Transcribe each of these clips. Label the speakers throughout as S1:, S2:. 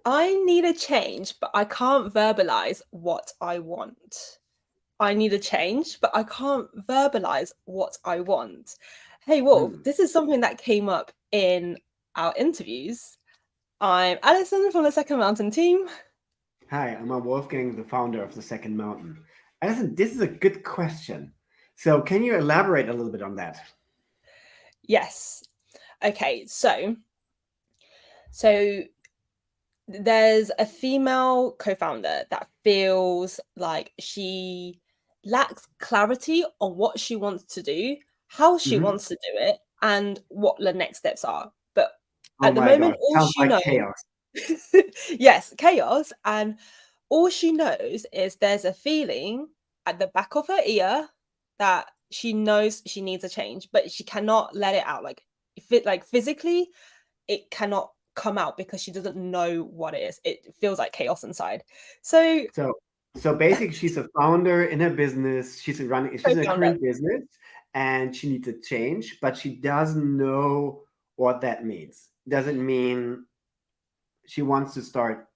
S1: I need a change, but I can't verbalize what I want. I need a change, but I can't verbalize what I want. Hey, Wolf,
S2: Hmm.
S1: this is something that came up in our interviews. I'm Alison from the Second Mountain team.
S2: Hi, I'm Wolfgang, the founder of the Second Mountain. Alison, this is a good question. So, can you elaborate a little bit on that?
S1: Yes. Okay, so there's a female co-founder that feels like she lacks clarity on what she wants to do, how she
S2: Hmm.
S1: wants to do it, and what the next steps are. But
S2: Oh
S1: at the
S2: my
S1: moment,
S2: gosh,
S1: all
S2: sounds
S1: she
S2: like
S1: knows,
S2: chaos.
S1: yes, chaos, and all she knows is there's a feeling at the back of her ear that she knows she needs a change, but she cannot let it out. Like, if it like physically, it cannot come out because she doesn't know what it is. It feels like chaos inside. So,
S2: So, so basically, she's a founder in her business. She's in a
S1: co-founder,
S2: current business, and she needs to change, but she doesn't know what that means. Does it mean she wants to start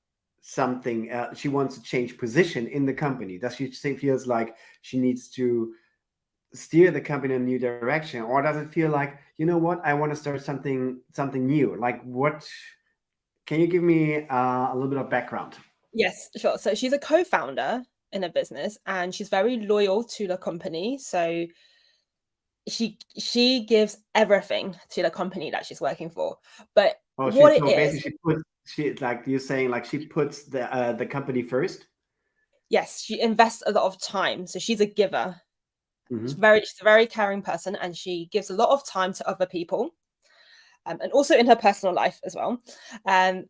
S2: something? She wants to change position in the company. Does she feels like she needs to steer the company in a new direction, or does it feel like, you know what, I want to start something new? Like, what can you give me a little bit of background?
S1: yes, sure. So she's a co-founder in a business, and she's very loyal to the company. So she gives everything to the company that she's working for. But
S2: Oh, she
S1: what it
S2: so
S1: is,
S2: basically she like you're saying, like she puts the company first.
S1: yes, she invests a lot of time. So she's a giver.
S2: Hmm.
S1: She's a very caring person, and she gives a lot of time to other people, and also in her personal life as well. Um,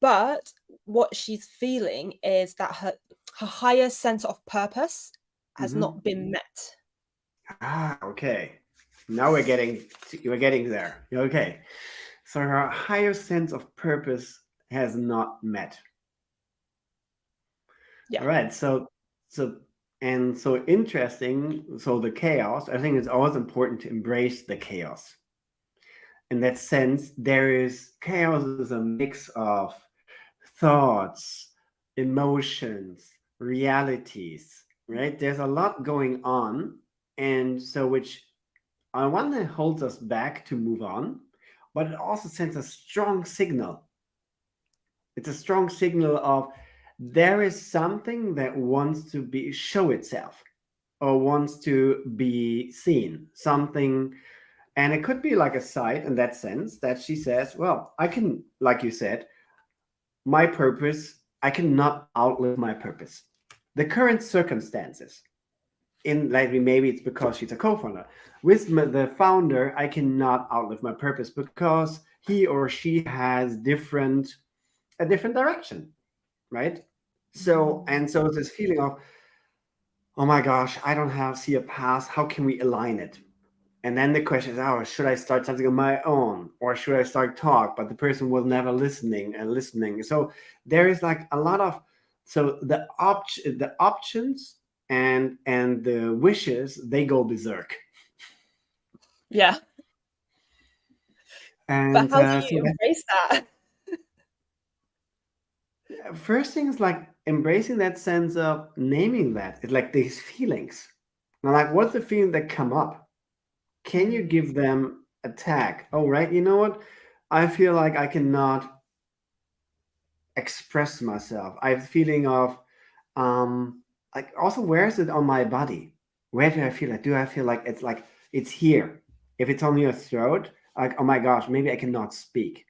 S1: but what she's feeling is that her higher sense of purpose has
S2: Hmm.
S1: not been met.
S2: Okay, now we're getting there. Okay, so her higher sense of purpose has not met.
S1: Yeah,
S2: All right, so interesting. So the chaos, I think it's always important to embrace the chaos. In that sense, there is chaos is a mix of thoughts, emotions, realities, right? There's a lot going on, and so which on one hand holds us back to move on, but it also sends a strong signal. It's a strong signal of there is something that wants to be show itself or wants to be seen. Something, and it could be like a site in that sense that she says, well, I can, like you said, my purpose, I cannot outlive my purpose. The current circumstances, in like maybe it's because she's a co-founder. With the founder, I cannot outlive my purpose because he or she has a different direction, right? So and so this feeling of, oh my gosh, I don't have see a path. How can we align it? And then the question is, oh, should I start something on my own, or should I start talk? But the person was never listening and listening. So there is like a lot of, so the options and the wishes, they go berserk.
S1: yeah. But
S2: And
S1: how do
S2: so
S1: you embrace that?
S2: that first thing is like embracing that sense of naming that. It's like these feelings. Now, like, what's the feeling that come up? Can you
S1: Mm,
S2: give them a tag? Oh, right. You know what? I feel like I cannot express myself. I have the feeling of like, also, where is it on my body? Where do I feel it? Do I feel like it's here? If it's on your throat, like, oh my gosh, maybe I cannot speak.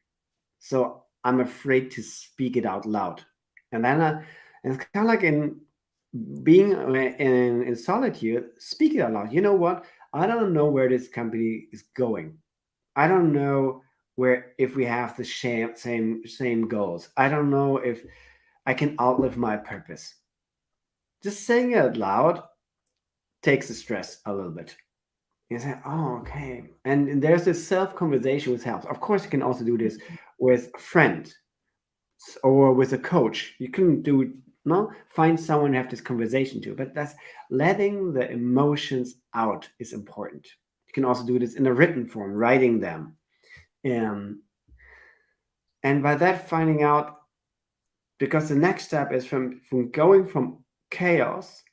S2: So I'm afraid to speak it out loud. And then and it's kind of like in being in solitude, speak it out loud. You know what? I don't know where this company is going. I don't know where if we have the same goals. I don't know if I can outlive my purpose. Just saying it out loud takes the stress a little bit. You say, oh, okay. And there's this self conversation which helps. Of course, you can also do this with a friend or with a coach. You can do it, no, find someone to have this conversation to. But that's letting the emotions out is important. You can also do this in a written form, writing them. Um, and by that, finding out. because the next step is from going from chaos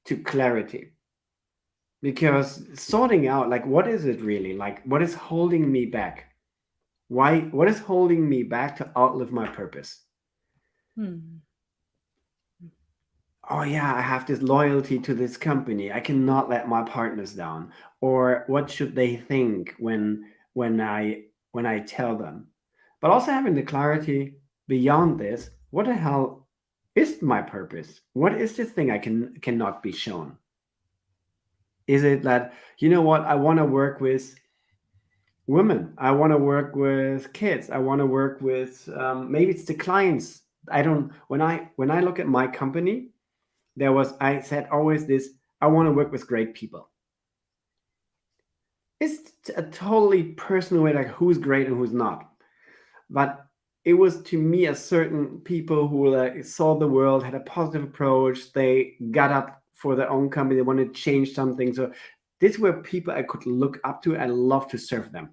S2: to clarity. Because sorting out, like, what is it really, like, what is holding me back? What is holding me back to outlive my purpose?
S1: Hmm.
S2: Oh yeah, I have this loyalty to this company, I cannot let my partners down. Or what should they think when i when I tell them? But also having the clarity beyond this, what the hell is my purpose? What is this thing I cannot be shown? Is it that, you know what, I want to work with women, I want to work with kids, I want to work with, maybe it's the clients. I don't, when I look at my company, I said always this: I want to work with great people. It's a totally personal way, like who's great and who's not. But it was to me a certain people who like saw the world, had a positive approach. They got up for their own company. They wanted to change something. So these were people I could look up to and love to serve them.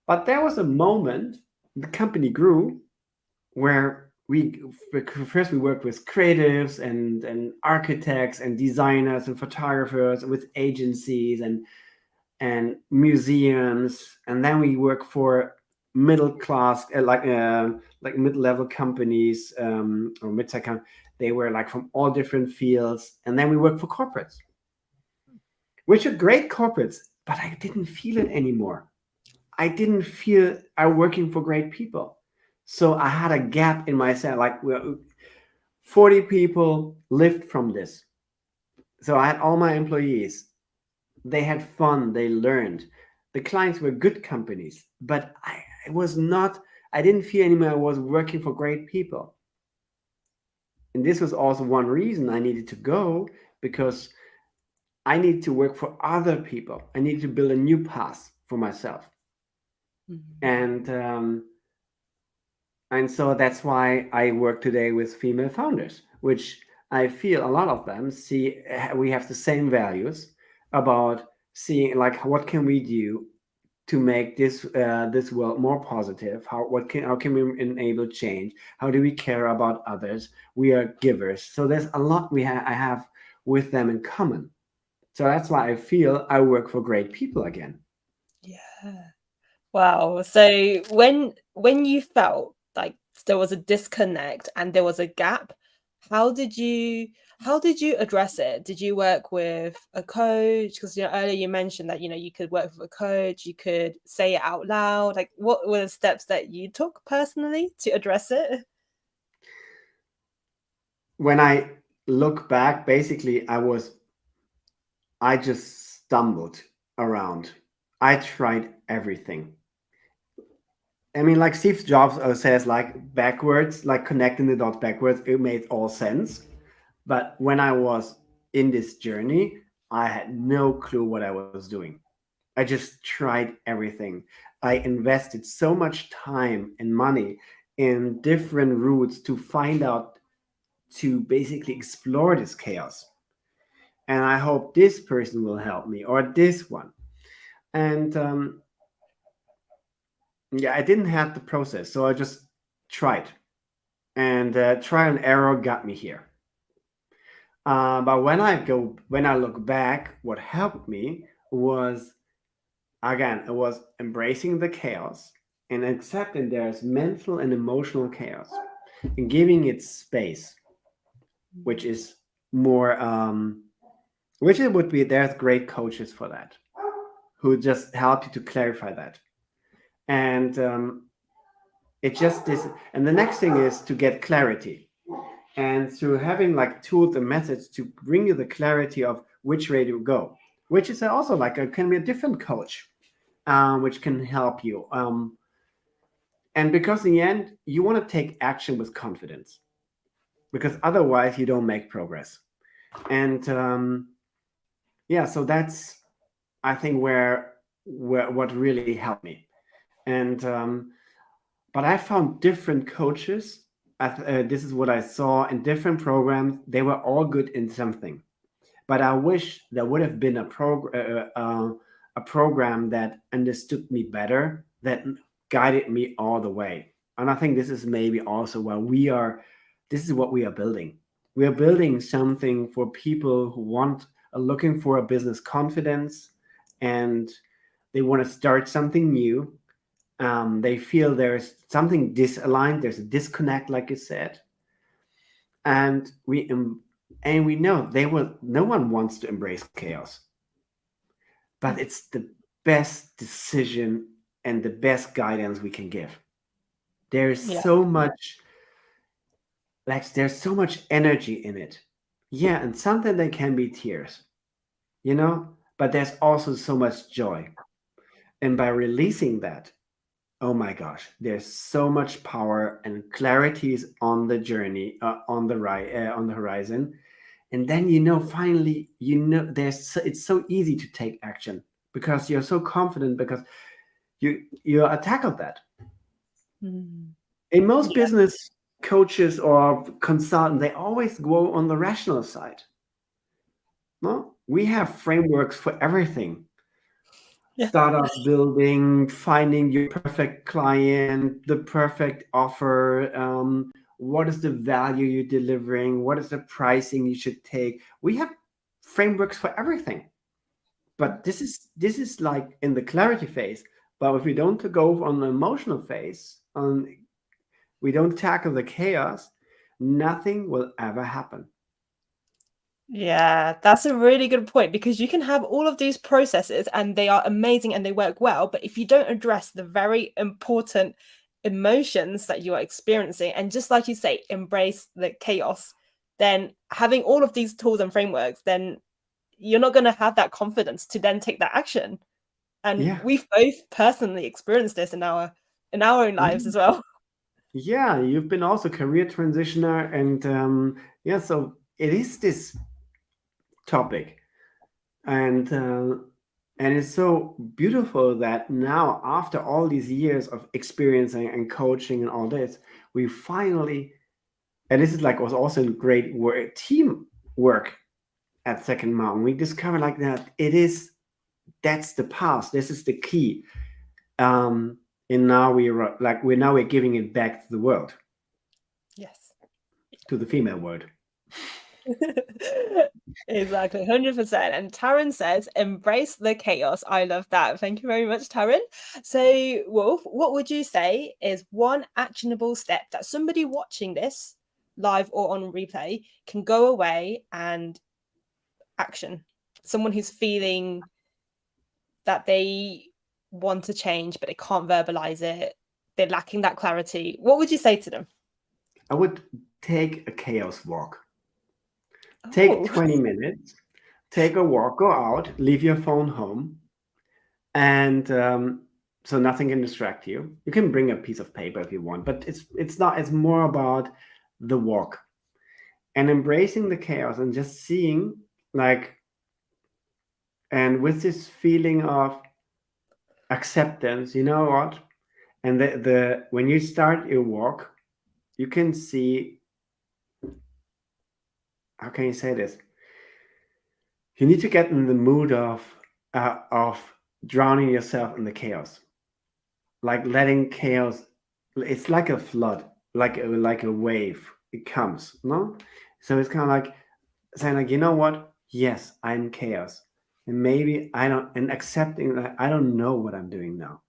S2: But there was a moment the company grew where first we worked with creatives and architects and designers and photographers, with agencies and museums, and then we work for middle class, like mid level companies, or mid second. They were like from all different fields, and then we work for corporates, which are great corporates, but I didn't feel it anymore. I didn't feel I'm working for great people. So I had a gap in myself. Like 40 people lived from this. So I had all my employees. They had fun. They learned. The clients were good companies, but I was not. I didn't feel anymore I was working for great people. And this was also one reason I needed to go, because I needed to work for other people. I needed to build a new path for myself.
S1: Mhm.
S2: And so that's why I work today with female founders, which I feel a lot of them see we have the same values about seeing like what can we do to make this world more positive. How can we enable change? How do we care about others? We are givers, so there's a lot I have with them in common. So that's why I feel I work for great people again.
S1: Yeah. Wow. So when you felt like there was a disconnect and there was a gap, how did you how did you address it? Did you work with a coach? Because earlier you mentioned that you could work with a coach, you could say it out loud. Like what were the steps that you took personally to address it?
S2: When I look back, basically I just stumbled around. I tried everything. I mean, like Steve Jobs says, like backwards, like connecting the dots backwards, it made all sense. But when I was in this journey, I had no clue what I was doing. I just tried everything. I invested so much time and money in different routes to find out, to basically explore this chaos. And I hope this person will help me, or this one. And yeah, I didn't have the process, so I just tried, and trial and error got me here. But when I look back, what helped me was, again, it was embracing the chaos and accepting there's mental and emotional chaos, and giving it space, which is more, which it would be. There's great coaches for that who just help you to clarify that, and it just this. And the next thing is to get clarity, and through having like tools and methods to bring you the clarity of which way to go, which is also like can be a different coach, which can help you, and because in the end you want to take action with confidence, because otherwise you don't make progress. And yeah, so that's, I think, where what really helped me. And but I found different coaches. This is what I saw in different programs. They were all good in something, but I wish there would have been a program that understood me better, that guided me all the way. And I think this is maybe also why this is what we are building. We are building something for people who are looking for a business confidence, and they want to start something new. They feel there's something disaligned, there's a disconnect, like you said, and we know no one wants to embrace chaos, but it's the best decision and the best guidance we can give. There is
S1: Yeah.
S2: so much, like there's so much energy in it. Yeah, and sometimes there can be tears, you know, but there's also so much joy. And by releasing that, oh my gosh, there's so much power and clarity is on the journey, on the right, on the horizon. And then finally, it's so easy to take action because you're so confident because you are tackled that.
S1: Mm.
S2: In most
S1: Yeah.
S2: business coaches or consultants, they always go on the rational side. No, we have frameworks for everything.
S1: Yeah.
S2: Startup building, finding your perfect client, the perfect offer, what is the value you're delivering, what is the pricing you should take. We have frameworks for everything. But this is like in the clarity phase. But if we don't go on the emotional phase, we don't tackle the chaos, nothing will ever happen.
S1: Yeah, that's a really good point because you can have all of these processes and they are amazing and they work well, but if you don't address the very important emotions that you are experiencing, and just like you say, embrace the chaos, then having all of these tools and frameworks, then you're not going to have that confidence to then take that action. And
S2: Yeah.
S1: we've both personally experienced this in our own lives
S2: Mhm.
S1: as well.
S2: Yeah, you've been also career transitioner, and yeah, so it is this topic, and it's so beautiful that now, after all these years of experiencing and coaching and all this, we finally, and this is like was also great work, team work at Second Mountain. We discovered like that that's the past. This is the key. And now we're giving it back to the world,
S1: Yes.
S2: to the female world.
S1: Exactly, 100%. And Taryn says, embrace the chaos. I love that. Thank you very much, Taryn. So, Wolf, what would you say is one actionable step that somebody watching this live or on replay can go away and action? Someone who's feeling that they want to change, but they can't verbalize it. They're lacking that clarity. What would you say to them?
S2: I would take a chaos walk. Take
S1: Oh,
S2: 20 minutes, take a walk, go out, leave your phone home, and so nothing can distract you. You can bring a piece of paper if you want, but it's not. It's more about the walk and embracing the chaos and just seeing, like, and with this feeling of acceptance. You know what? And the when you start your walk, you can see, how can you say this? You need to get in the mood of drowning yourself in the chaos, like letting chaos. It's like a flood, like a wave. It comes, no. So it's kind of like saying, like, you know what? Yes, I'm chaos, and maybe I don't, and accepting that I don't know what I'm doing now,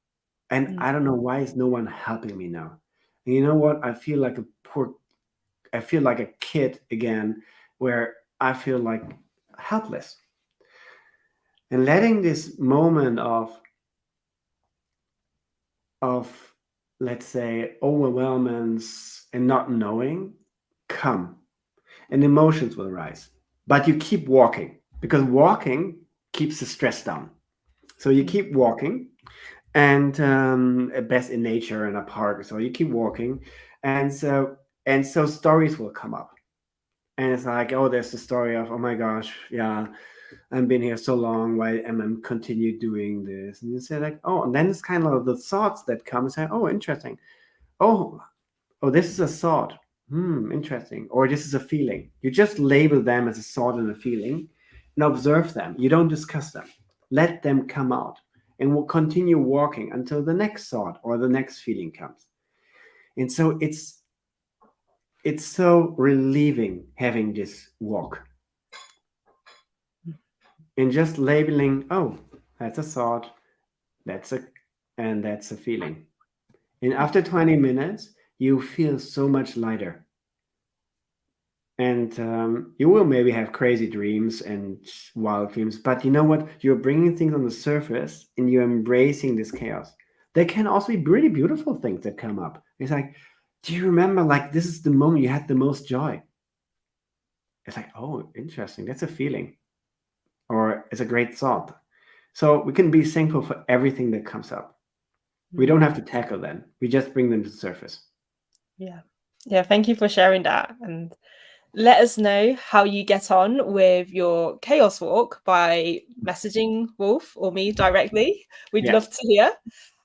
S2: and
S1: mm,
S2: I don't know why is no one helping me now. And you know what? I feel like a kid again, where I feel like helpless. And letting this moment of let's say overwhelmance and not knowing come, and emotions will rise, but you keep walking because walking keeps the stress down. So you
S1: mm,
S2: keep walking, and at best in nature in a park, so you keep walking, and so stories will come up, and it's like, oh, there's the story of, oh my gosh, yeah, I've been here so long. Why am I continue doing this? And you say, like, oh, and then it's kind of the thoughts that come and say, oh, interesting. Oh, oh, this is a thought. Interesting. Or this is a feeling. You just label them as a thought and a feeling, and observe them. You don't discuss them. Let them come out, and we'll continue walking until the next thought or the next feeling comes. And so it's so relieving having this walk and just labeling, oh, that's a thought, that's a and that's a feeling. And after 20 minutes, you feel so much lighter. And you will maybe have crazy dreams and wild dreams, but you know what? You're bringing things on the surface and you're embracing this chaos. There can also be really beautiful things that come up. It's like, do you remember, like, this is the moment you had the most joy? It's like, oh, interesting. That's a feeling, or it's a great thought. So we can be thankful for everything that comes up. We don't have to tackle them, we just bring them to the surface.
S1: Yeah. Yeah, thank you for sharing that. And let us know how you get on with your chaos walk by messaging Wolf or me directly. We'd
S2: Yeah.
S1: love to hear.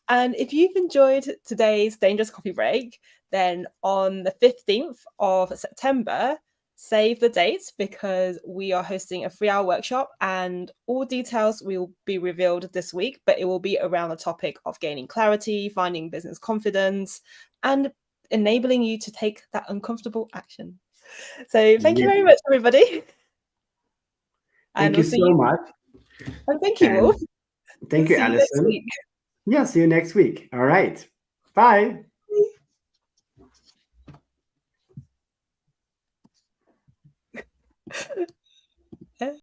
S1: And if you've enjoyed today's Dangerous Coffee Break, then on the 15th of September, save the date because we are hosting a 3-hour workshop and all details will be revealed this week, but it will be around the topic of gaining clarity, finding business confidence, and enabling you to take that uncomfortable action. So thank you
S2: Yeah.
S1: very much, everybody. And
S2: Thank
S1: we'll
S2: you
S1: see
S2: so
S1: you.
S2: much.
S1: And thank you, Wolf.
S2: And thank
S1: We'll
S2: you,
S1: see you next
S2: Alison.
S1: week.
S2: Yeah, see you next week. All right. Bye.